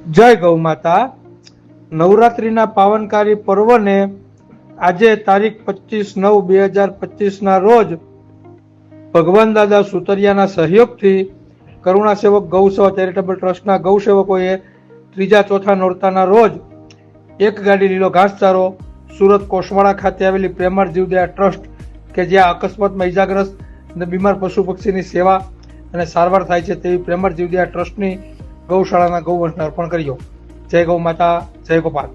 જય ગૌ માતા। નવરાત્રિના પાવનકારી પર્વને આજે તારીખ 25/9/2025 ના રોજ ભગવાન દાદા સુતરિયાના સહયોગથી કરુણા સેવક ગૌસેવા ચેરિટેબલ ટ્રસ્ટના ગૌસેવકોએ ત્રીજા ચોથા નોરતાના રોજ એક ગાડી લીલો ઘાસચારો સુરત કોસવાડા ખાતે આવેલી પ્રેમાર જીવદયા ટ્રસ્ટ કે જ્યાં અકસ્માતમાં ઇજાગ્રસ્ત અને બીમાર પશુ પક્ષીની સેવા અને સારવાર થાય છે તેવી પ્રેમાર જીવદયા ટ્રસ્ટની ગૌશાળાના ગૌવંશને અર્પણ કર્યો। જય ગૌ માતા, જય ગોપાલ।